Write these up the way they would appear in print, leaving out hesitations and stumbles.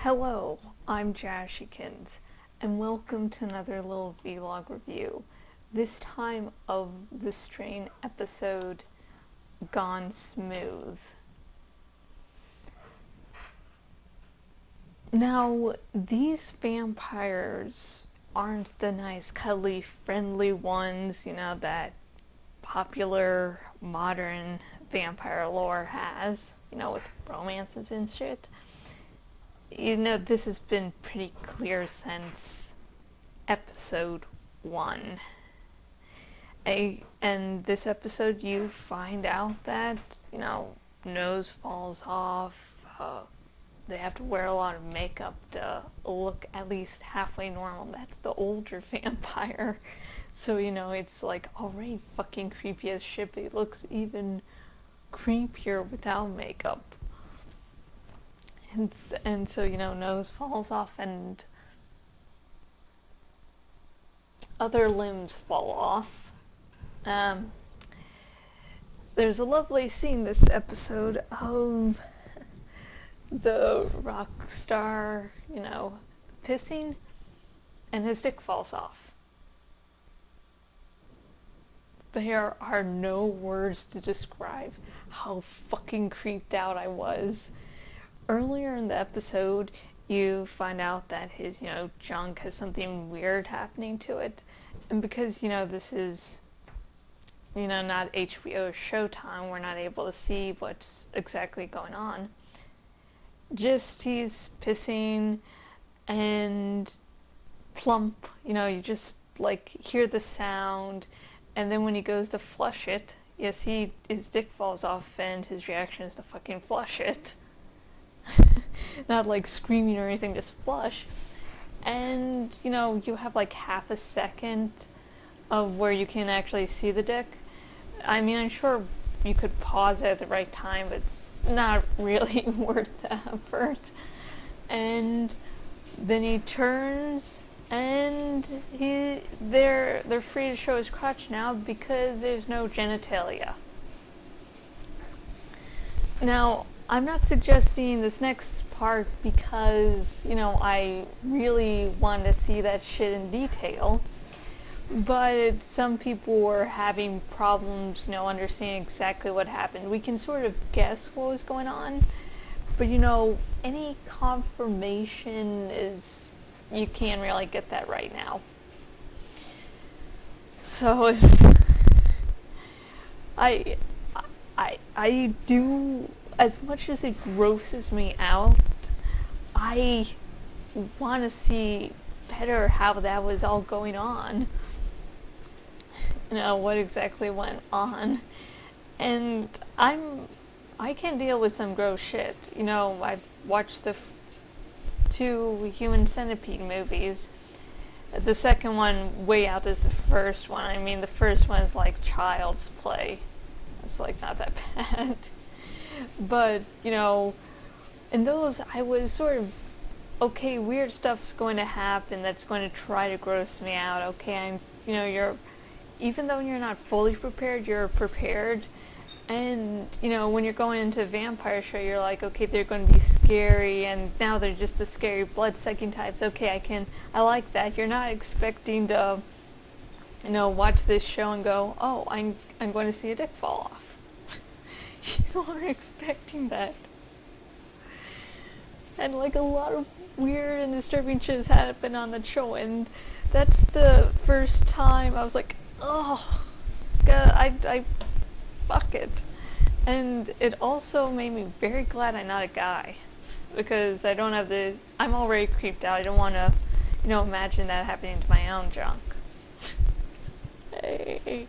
Hello, I'm Jashykins, and welcome to another little vlog review. This time of the Strain episode, Gone Smooth. Now, these vampires aren't the nice, cuddly, friendly ones, that popular, modern vampire lore has, with romances and shit. This has been pretty clear since episode 1. And this episode you find out that, nose falls off, they have to wear a lot of makeup to look at least halfway normal. That's the older vampire. So, it's like already fucking creepy as shit, but it looks even creepier without makeup. And so, nose falls off and other limbs fall off. There's a lovely scene this episode of the rock star, pissing, and his dick falls off. There are no words to describe how fucking creeped out I was. Earlier in the episode, you find out that his, junk has something weird happening to it. And because, this is, not HBO Showtime, we're not able to see what's exactly going on. Just he's pissing and plump, you just, hear the sound. And then when he goes to flush it, yes, his dick falls off and his reaction is to fucking flush it. Not screaming or anything, just flush. And, you have half a second of where you can actually see the dick. I mean, I'm sure you could pause it at the right time, but it's not really worth the effort. And then he turns and they're free to show his crotch now because there's no genitalia. Now, I'm not suggesting this next part because, I really want to see that shit in detail. But some people were having problems, understanding exactly what happened. We can sort of guess what was going on. But, any confirmation you can't really get that right now. So I do, as much as it grosses me out, I want to see better how that was all going on. What exactly went on. And I can deal with some gross shit. I've watched the 2 Human Centipede movies. The second one way out is the first one. I mean, the first one is like child's play. It's not that bad. But, in those, I was sort of, okay, weird stuff's going to happen that's going to try to gross me out. Okay, even though you're not fully prepared, you're prepared. And, when you're going into a vampire show, you're like, okay, they're going to be scary, and now they're just the scary blood-sucking types. Okay, I like that. You're not expecting to, watch this show and go, oh, I'm going to see a dick fall off. You aren't expecting that. And a lot of weird and disturbing shit has happened on the show, and that's the first time I was like, oh, God, I fuck it. And it also made me very glad I'm not a guy, because I don't have I'm already creeped out. I don't want to, imagine that happening to my own junk. Hey.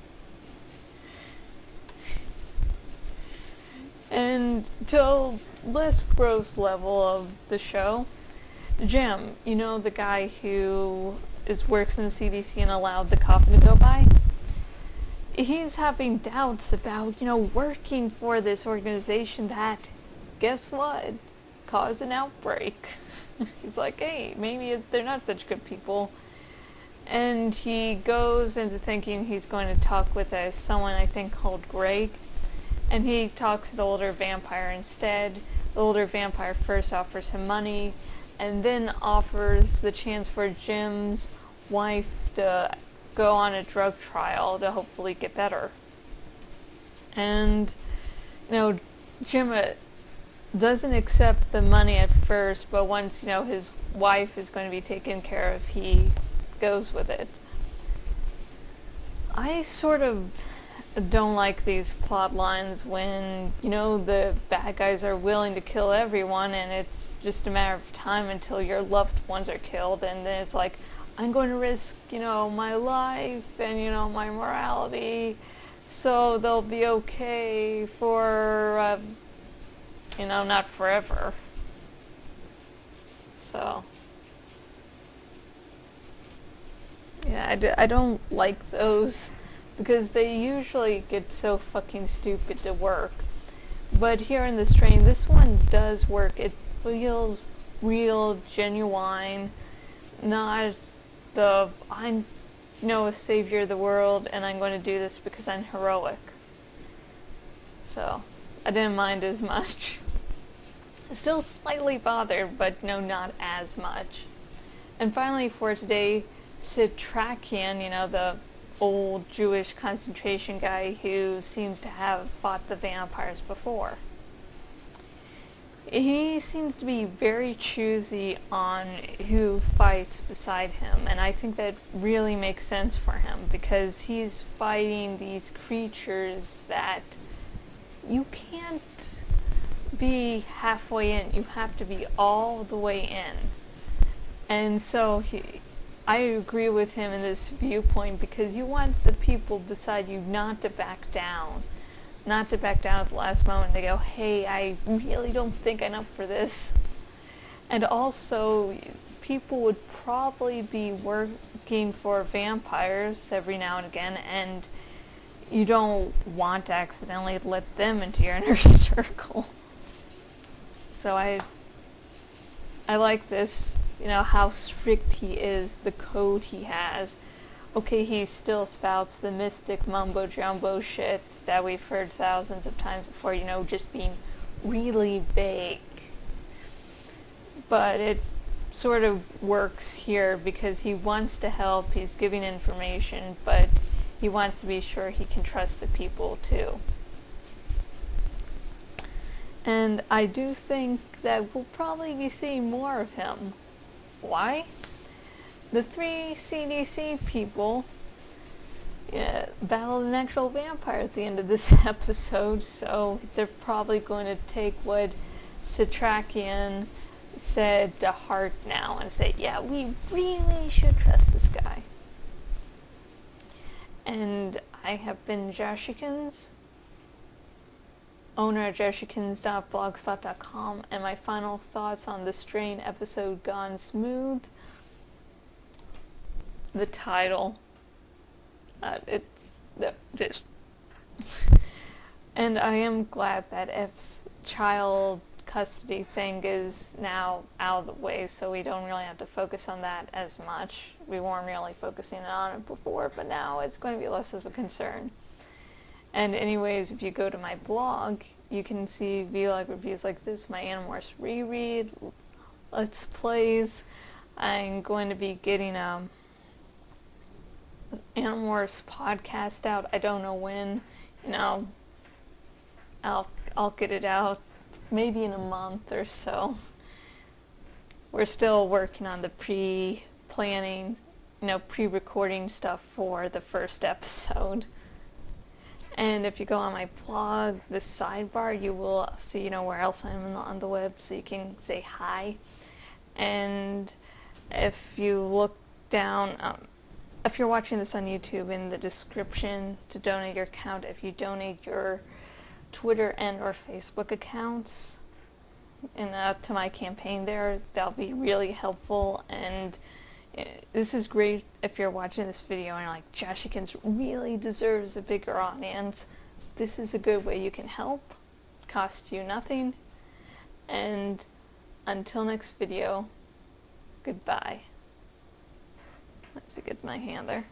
And to a less gross level of the show, Jim, the guy who works in the CDC and allowed the coffin to go by, he's having doubts about, working for this organization that, guess what, caused an outbreak. He's like, hey, maybe they're not such good people. And he goes into thinking he's going to talk with someone I think called Greg. And he talks to the older vampire instead. The older vampire first offers him money, and then offers the chance for Jim's wife to go on a drug trial to hopefully get better. And, Jim doesn't accept the money at first, but once, his wife is going to be taken care of, he goes with it. I sort of don't like these plot lines when, the bad guys are willing to kill everyone and it's just a matter of time until your loved ones are killed, and then it's like, I'm going to risk, my life and, my morality so they'll be okay for, not forever. So, yeah, I don't like those because they usually get so fucking stupid to work. But here in The Strain, this one does work. It feels real, genuine, not I'm a savior of the world and I'm going to do this because I'm heroic. So, I didn't mind as much. Still slightly bothered, but not as much. And finally for today, Sitrakian, the old Jewish concentration guy who seems to have fought the vampires before. He seems to be very choosy on who fights beside him, and I think that really makes sense for him because he's fighting these creatures that you can't be halfway in. You have to be all the way in. And so I agree with him in this viewpoint because you want the people beside you not to back down. Not to back down at the last moment. They go, hey, I really don't think I'm up for this. And also, people would probably be working for vampires every now and again, and you don't want to accidentally let them into your inner circle. So I like this, how strict he is, the code he has. Okay, he still spouts the mystic mumbo-jumbo shit that we've heard thousands of times before, just being really vague. But it sort of works here because he wants to help, he's giving information, but he wants to be sure he can trust the people too. And I do think that we'll probably be seeing more of him. Why? The 3 CDC people battled an actual vampire at the end of this episode, so they're probably going to take what Sitrakian said to heart now and say, yeah, we really should trust this guy. And I have been Jashykins, owner at jashykins.blogspot.com, and my final thoughts on The Strain episode Gone Smooth. The title. It's and I am glad that F's child custody thing is now out of the way, so we don't really have to focus on that as much. We weren't really focusing on it before, but now it's going to be less of a concern. And anyways, if you go to my blog, you can see vlog reviews like this, my Animorphs reread, Let's Plays. I'm going to be getting Animorphs podcast out. I don't know when. I'll get it out maybe in a month or so. We're still working on the pre-planning, pre-recording stuff for the first episode. And if you go on my blog, the sidebar, you will see, where else I am on the web, so you can say hi. And if you look down, if you're watching this on YouTube, in the description to donate your account, if you donate your Twitter and or Facebook accounts to my campaign there, that'll be really helpful. And this is great if you're watching this video and you're like, Jashykins really deserves a bigger audience. This is a good way you can help. Cost you nothing. And until next video, goodbye. Let's get my hand there.